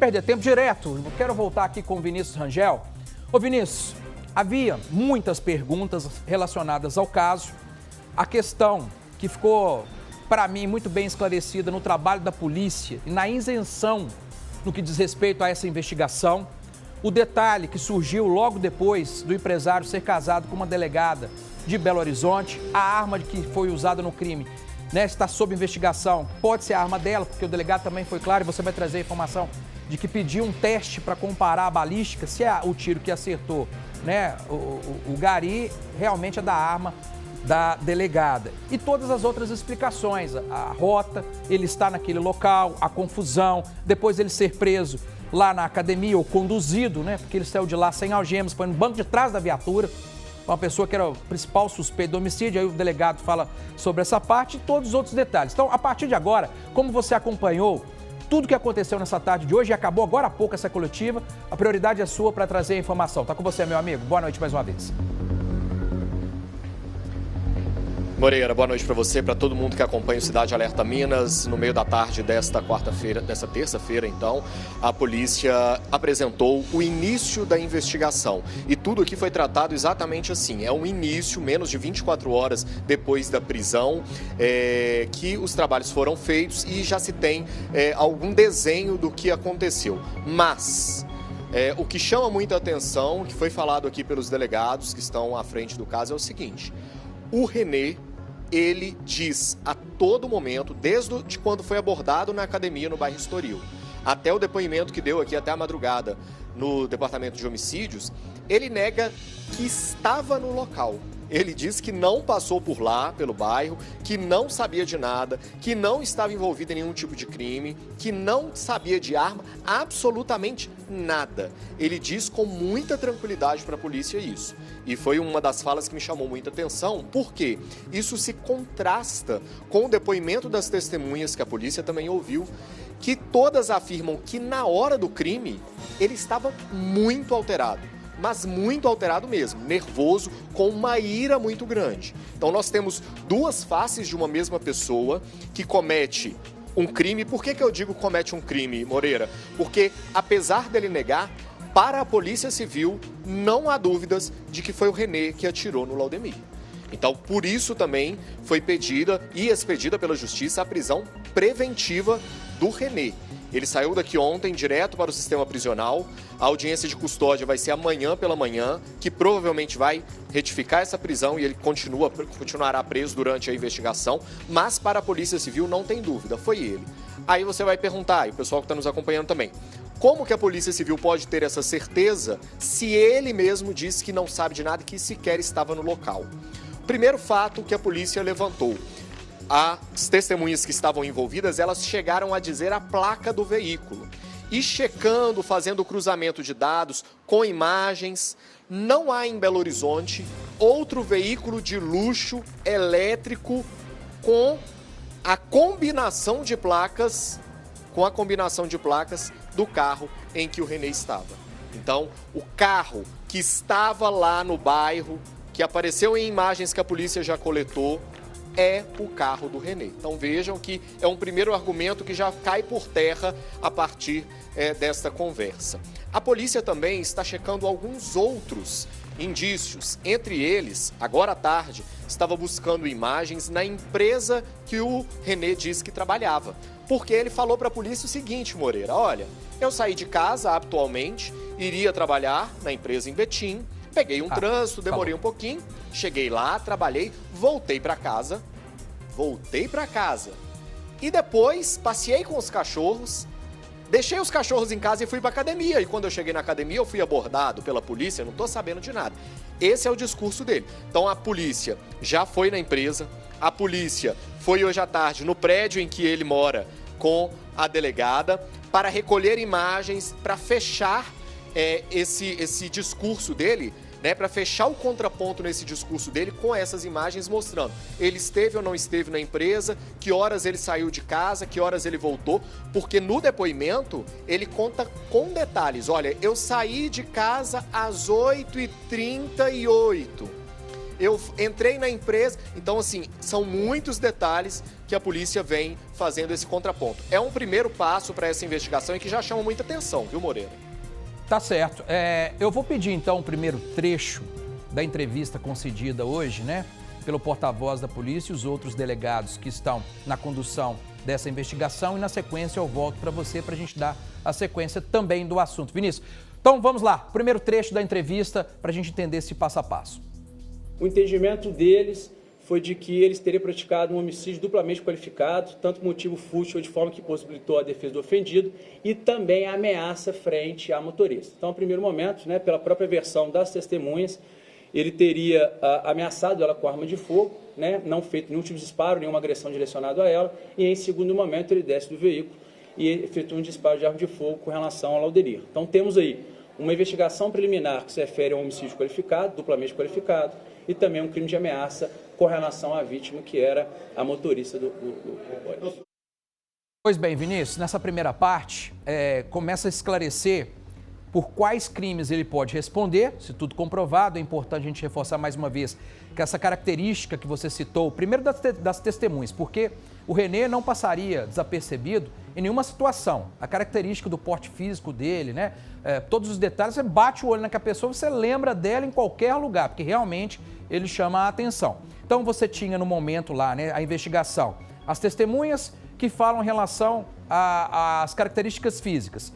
perder tempo, direto, eu quero voltar aqui com o Vinícius Rangel. Ô Vinícius, havia muitas perguntas relacionadas ao caso. A questão que ficou, para mim, muito bem esclarecida no trabalho da polícia e na isenção no que diz respeito a essa investigação. O detalhe que surgiu logo depois do empresário ser casado com uma delegada de Belo Horizonte, a arma que foi usada no crime, né, está sob investigação, pode ser a arma dela, porque o delegado também foi claro, e você vai trazer a informação de que pediu um teste para comparar a balística, se é o tiro que acertou, né, o gari realmente é da arma da delegada. E todas as outras explicações, a rota, ele está naquele local, a confusão, depois ele ser preso lá na academia ou conduzido, né, porque ele saiu de lá sem algemas, foi no banco de trás da viatura, uma pessoa que era o principal suspeito de homicídio, aí o delegado fala sobre essa parte e todos os outros detalhes. Então, a partir de agora, como você acompanhou tudo que aconteceu nessa tarde de hoje e acabou agora há pouco essa coletiva, a prioridade é sua para trazer a informação. Tá com você, meu amigo. Boa noite mais uma vez. Moreira, boa noite para você, para todo mundo que acompanha o Cidade Alerta Minas. No meio da tarde desta terça-feira, então, a polícia apresentou o início da investigação. E tudo aqui foi tratado exatamente assim. É um início, menos de 24 horas depois da prisão, que os trabalhos foram feitos e já se tem algum desenho do que aconteceu. Mas o que chama muita atenção, que foi falado aqui pelos delegados que estão à frente do caso, é o seguinte: o Renê, ele diz a todo momento, desde quando foi abordado na academia no bairro Estoril, até o depoimento que deu aqui até a madrugada no departamento de homicídios, ele nega que estava no local. Ele diz que não passou por lá, pelo bairro, que não sabia de nada, que não estava envolvido em nenhum tipo de crime, que não sabia de arma, absolutamente nada. Ele diz com muita tranquilidade para a polícia isso. E foi uma das falas que me chamou muita atenção, porque isso se contrasta com o depoimento das testemunhas que a polícia também ouviu, que todas afirmam que na hora do crime ele estava muito alterado. Mas muito alterado mesmo, nervoso, com uma ira muito grande. Então nós temos duas faces de uma mesma pessoa que comete um crime. Por que eu digo comete um crime, Moreira? Porque apesar dele negar, para a Polícia Civil não há dúvidas de que foi o Renê que atirou no Laudemir. Então, por isso também foi pedida e expedida pela Justiça a prisão preventiva do Renê. Ele saiu daqui ontem direto para o sistema prisional. A audiência de custódia vai ser amanhã pela manhã, que provavelmente vai retificar essa prisão e ele continuará preso durante a investigação. Mas para a Polícia Civil não tem dúvida, foi ele. Aí você vai perguntar, e o pessoal que está nos acompanhando também, como que a Polícia Civil pode ter essa certeza se ele mesmo disse que não sabe de nada e que sequer estava no local? Primeiro fato que a polícia levantou: as testemunhas que estavam envolvidas, elas chegaram a dizer a placa do veículo. E checando, fazendo o cruzamento de dados com imagens, não há em Belo Horizonte outro veículo de luxo elétrico com a combinação de placas, do carro em que o Renê estava. Então, o carro que estava lá no bairro, que apareceu em imagens que a polícia já coletou, é o carro do Renê. Então vejam que é um primeiro argumento que já cai por terra a partir desta conversa. A polícia também está checando alguns outros indícios. Entre eles, agora à tarde, estava buscando imagens na empresa que o Renê disse que trabalhava. Porque ele falou para a polícia o seguinte, Moreira: olha, eu saí de casa atualmente, iria trabalhar na empresa em Betim, peguei um trânsito, demorei um pouquinho, cheguei lá, trabalhei, voltei para casa. E depois passeei com os cachorros, deixei os cachorros em casa e fui para academia. E quando eu cheguei na academia, eu fui abordado pela polícia, não estou sabendo de nada. Esse é o discurso dele. Então a polícia já foi na empresa, a polícia foi hoje à tarde no prédio em que ele mora com a delegada para recolher imagens, para fechar esse discurso dele, né, para fechar o contraponto nesse discurso dele com essas imagens mostrando ele esteve ou não esteve na empresa, que horas ele saiu de casa, que horas ele voltou, porque no depoimento ele conta com detalhes. Olha, eu saí de casa às 8h38. eu entrei na empresa. Então, assim, são muitos detalhes que a polícia vem fazendo esse contraponto. É um primeiro passo para essa investigação e que já chama muita atenção, viu, Moreira? Tá certo. Eu vou pedir, então, o primeiro trecho da entrevista concedida hoje, né, pelo porta-voz da polícia e os outros delegados que estão na condução dessa investigação, e na sequência eu volto para você para a gente dar a sequência também do assunto. Vinícius, então vamos lá, primeiro trecho da entrevista para a gente entender esse passo a passo. O entendimento deles foi de que eles teriam praticado um homicídio duplamente qualificado, tanto motivo fútil de forma que possibilitou a defesa do ofendido e também a ameaça frente à motorista. Então, no primeiro momento, né, pela própria versão das testemunhas, ele teria ameaçado ela com arma de fogo, né, não feito nenhum tipo de disparo, nenhuma agressão direcionada a ela, e em segundo momento ele desce do veículo e efetua um disparo de arma de fogo com relação ao Lauderir. Então temos aí uma investigação preliminar que se refere a um homicídio qualificado, duplamente qualificado, e também um crime de ameaça com relação à vítima, que era a motorista do ônibus. Pois bem, Vinícius, nessa primeira parte, começa a esclarecer por quais crimes ele pode responder, se tudo comprovado. É importante a gente reforçar mais uma vez que essa característica que você citou, primeiro das testemunhas, porque o René não passaria desapercebido em nenhuma situação. A característica do porte físico dele, né? Todos os detalhes, você bate o olho naquela pessoa, você lembra dela em qualquer lugar, porque realmente ele chama a atenção. Então você tinha no momento lá, né, a investigação, as testemunhas que falam em relação às características físicas.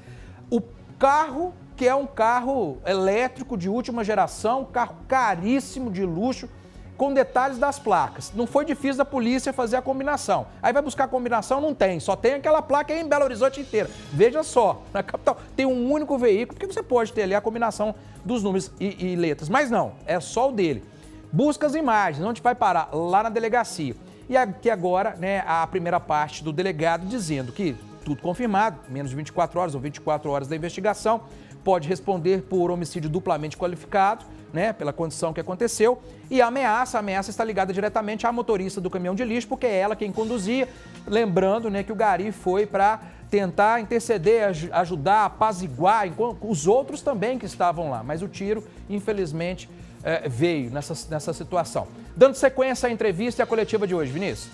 O carro, que é um carro elétrico de última geração, um carro caríssimo, de luxo, com detalhes das placas. Não foi difícil da polícia fazer a combinação. Aí vai buscar a combinação, não tem. Só tem aquela placa aí em Belo Horizonte inteira. Veja só, na capital tem um único veículo, porque você pode ter ali a combinação dos números e letras. Mas não, é só o dele. Busca as imagens, onde vai parar? Lá na delegacia. E aqui agora, né, a primeira parte do delegado dizendo que tudo confirmado, menos de 24 horas ou 24 horas da investigação, pode responder por homicídio duplamente qualificado, né, pela condição que aconteceu, e a ameaça está ligada diretamente à motorista do caminhão de lixo, porque é ela quem conduzia, lembrando, né, que o gari foi para tentar interceder, ajudar, apaziguar, os outros também que estavam lá, mas o tiro, infelizmente, veio nessa situação. Dando sequência à entrevista e à coletiva de hoje, Vinícius.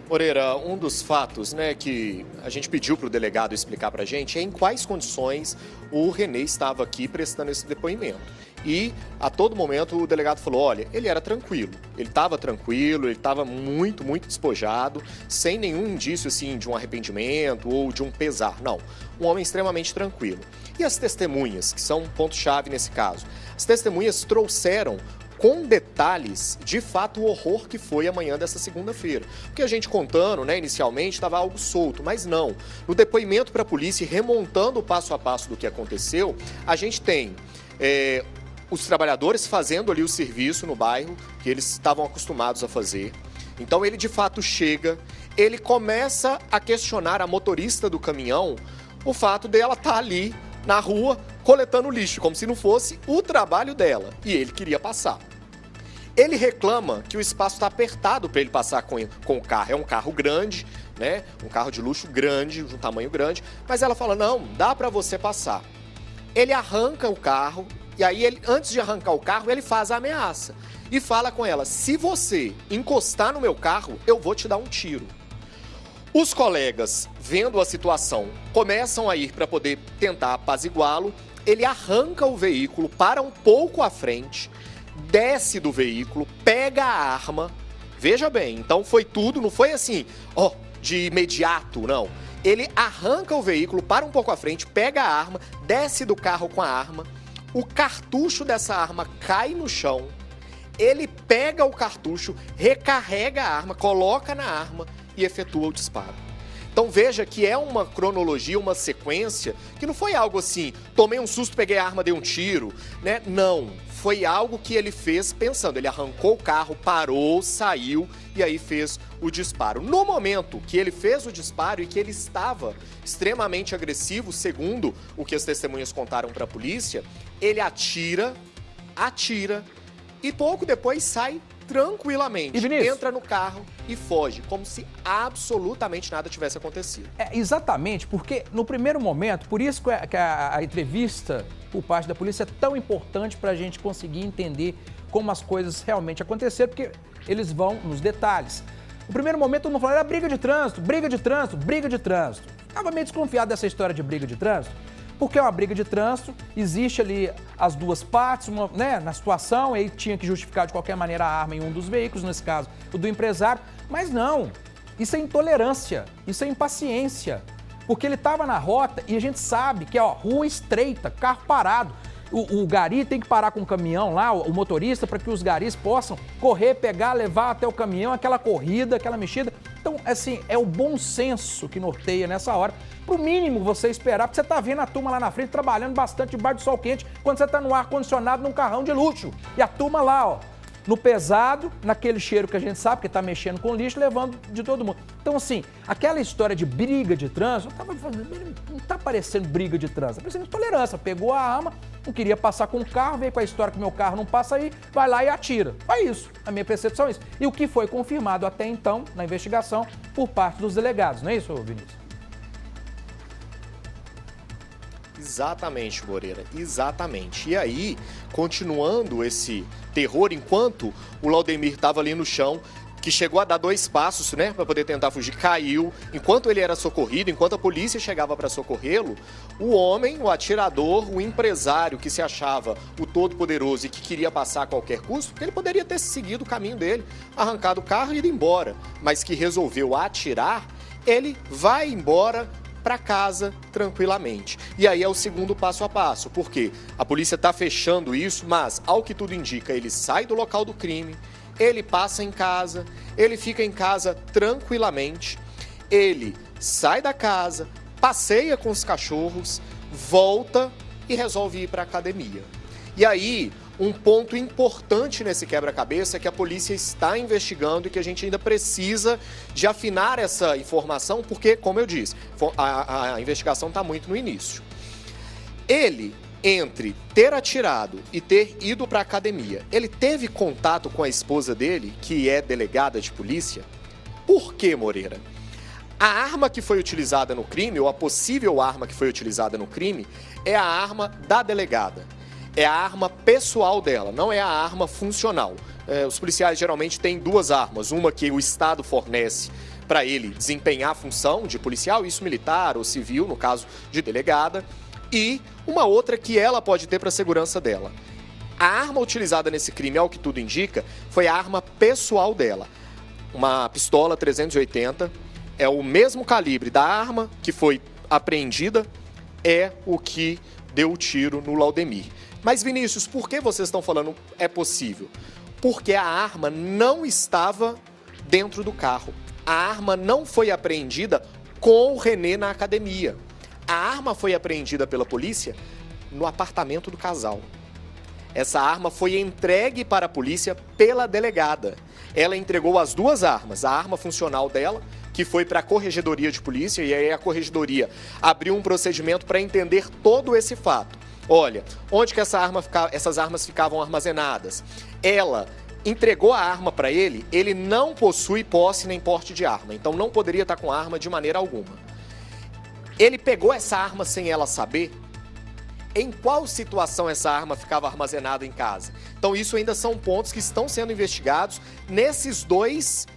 Moreira, um dos fatos, né, que a gente pediu para o delegado explicar para a gente é em quais condições o René estava aqui prestando esse depoimento. E a todo momento o delegado falou, olha, ele era tranquilo, ele estava muito, muito despojado, sem nenhum indício assim de um arrependimento ou de um pesar, não. Um homem extremamente tranquilo. E as testemunhas, que são um ponto-chave nesse caso? As testemunhas trouxeram com detalhes, de fato, o horror que foi a manhã dessa segunda-feira. Porque a gente contando, né, inicialmente, estava algo solto, mas não. No depoimento para a polícia, remontando o passo a passo do que aconteceu, a gente tem os trabalhadores fazendo ali o serviço no bairro, que eles estavam acostumados a fazer. Então ele, de fato, chega, ele começa a questionar a motorista do caminhão o fato dela estar ali na rua coletando lixo, como se não fosse o trabalho dela. E ele queria passar. Ele reclama que o espaço está apertado para ele passar com o carro. É um carro grande, né? Um carro de luxo grande, de um tamanho grande. Mas ela fala, não, dá para você passar. Ele arranca o carro e aí, antes de arrancar o carro, ele faz a ameaça. E fala com ela, se você encostar no meu carro, eu vou te dar um tiro. Os colegas, vendo a situação, começam a ir para poder tentar apaziguá-lo. Ele arranca o veículo, para um pouco à frente, desce do veículo, pega a arma. Veja bem, então foi tudo, não foi assim, de imediato, não. Ele arranca o veículo, para um pouco à frente, pega a arma, desce do carro com a arma. O cartucho dessa arma cai no chão. Ele pega o cartucho, recarrega a arma, coloca na arma e efetua o disparo. Então veja que é uma cronologia, uma sequência, que não foi algo assim, tomei um susto, peguei a arma, dei um tiro, né? Não, foi algo que ele fez pensando, ele arrancou o carro, parou, saiu e aí fez o disparo. No momento que ele fez o disparo e que ele estava extremamente agressivo, segundo o que as testemunhas contaram para a polícia, ele atira e pouco depois sai tranquilamente, entra no carro e foge, como se absolutamente nada tivesse acontecido. Exatamente, porque no primeiro momento, por isso que a entrevista por parte da polícia é tão importante para a gente conseguir entender como as coisas realmente aconteceram, porque eles vão nos detalhes. No primeiro momento, todo mundo falou, era briga de trânsito, briga de trânsito, briga de trânsito. Estava meio desconfiado dessa história de briga de trânsito, porque é uma briga de trânsito, existe ali as duas partes, na situação, aí tinha que justificar de qualquer maneira a arma em um dos veículos, nesse caso, o do empresário, mas não, isso é intolerância, isso é impaciência, porque ele estava na rota e a gente sabe que é rua estreita, carro parado, o gari tem que parar com o caminhão lá, o motorista, para que os garis possam correr, pegar, levar até o caminhão, aquela corrida, aquela mexida. Então, assim, é o bom senso que norteia nessa hora. Pro mínimo você esperar, porque você tá vendo a turma lá na frente trabalhando bastante debaixo do sol quente, quando você tá no ar-condicionado num carrão de luxo. E a turma lá, no pesado, naquele cheiro que a gente sabe, que tá mexendo com lixo, levando de todo mundo. Então, assim, aquela história de briga de trânsito, não tá parecendo briga de trânsito, tá parecendo intolerância. Pegou a arma, não queria passar com o carro, veio com a história que meu carro não passa aí, vai lá e atira. É isso, a minha percepção é isso. E o que foi confirmado até então, na investigação, por parte dos delegados, não é isso, Vinícius? Exatamente, Moreira, exatamente. E aí, continuando esse terror, enquanto o Laudemir estava ali no chão, que chegou a dar 2 passos, para poder tentar fugir, caiu. Enquanto ele era socorrido, enquanto a polícia chegava para socorrê-lo, o homem, o atirador, o empresário que se achava o todo-poderoso e que queria passar a qualquer custo, ele poderia ter seguido o caminho dele, arrancado o carro e ido embora, mas que resolveu atirar, ele vai embora para casa tranquilamente. E aí é o segundo passo a passo, porque a polícia está fechando isso, mas, ao que tudo indica, ele sai do local do crime, ele passa em casa, ele fica em casa tranquilamente, ele sai da casa, passeia com os cachorros, volta e resolve ir para a academia. E aí, um ponto importante nesse quebra-cabeça é que a polícia está investigando e que a gente ainda precisa de afinar essa informação, porque, como eu disse, a investigação está muito no início. Ele, entre ter atirado e ter ido para a academia, ele teve contato com a esposa dele, que é delegada de polícia? Por quê, Moreira? A arma que foi utilizada no crime, ou a possível arma que foi utilizada no crime, é a arma da delegada. É a arma pessoal dela, não é a arma funcional. Os policiais geralmente têm 2 armas, uma que o Estado fornece para ele desempenhar a função de policial, isso militar ou civil, no caso de delegada, e uma outra que ela pode ter para a segurança dela. A arma utilizada nesse crime, ao que tudo indica, foi a arma pessoal dela. Uma pistola 380, é o mesmo calibre da arma que foi apreendida, é o que deu o tiro no Laudemir. Mas, Vinícius, por que vocês estão falando é possível? Porque a arma não estava dentro do carro. A arma não foi apreendida com o René na academia. A arma foi apreendida pela polícia no apartamento do casal. Essa arma foi entregue para a polícia pela delegada. Ela entregou as 2 armas, a arma funcional dela, que foi para a corregedoria de polícia, e aí a corregedoria abriu um procedimento para entender todo esse fato. Olha, onde que essas armas ficavam armazenadas? Ela entregou a arma para ele, ele não possui posse nem porte de arma, então não poderia estar com a arma de maneira alguma. Ele pegou essa arma sem ela saber? Em qual situação essa arma ficava armazenada em casa? Então isso ainda são pontos que estão sendo investigados nessas 2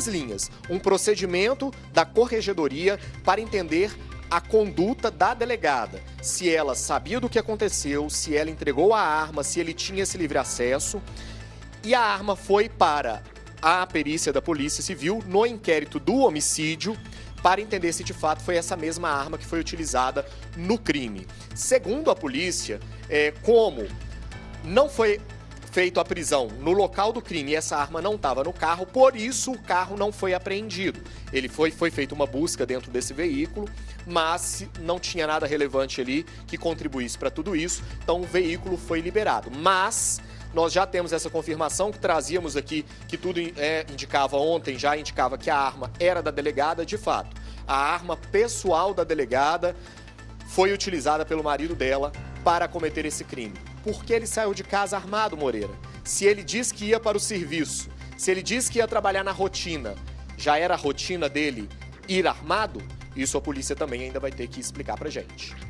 linhas. Um procedimento da corregedoria para entender a conduta da delegada, se ela sabia do que aconteceu, se ela entregou a arma, se ele tinha esse livre acesso. E a arma foi para a perícia da Polícia Civil no inquérito do homicídio para entender se de fato foi essa mesma arma que foi utilizada no crime. Segundo a polícia, como não foi feita a prisão no local do crime e essa arma não estava no carro, por isso o carro não foi apreendido. Foi feita uma busca dentro desse veículo, mas não tinha nada relevante ali que contribuísse para tudo isso, então o veículo foi liberado. Mas nós já temos essa confirmação que trazíamos aqui, que tudo indicava ontem, já indicava que a arma era da delegada, de fato. A arma pessoal da delegada foi utilizada pelo marido dela para cometer esse crime. por que ele saiu de casa armado, Moreira. Se ele diz que ia para o serviço, se ele diz que ia trabalhar na rotina, já era a rotina dele ir armado? Isso a polícia também ainda vai ter que explicar pra gente.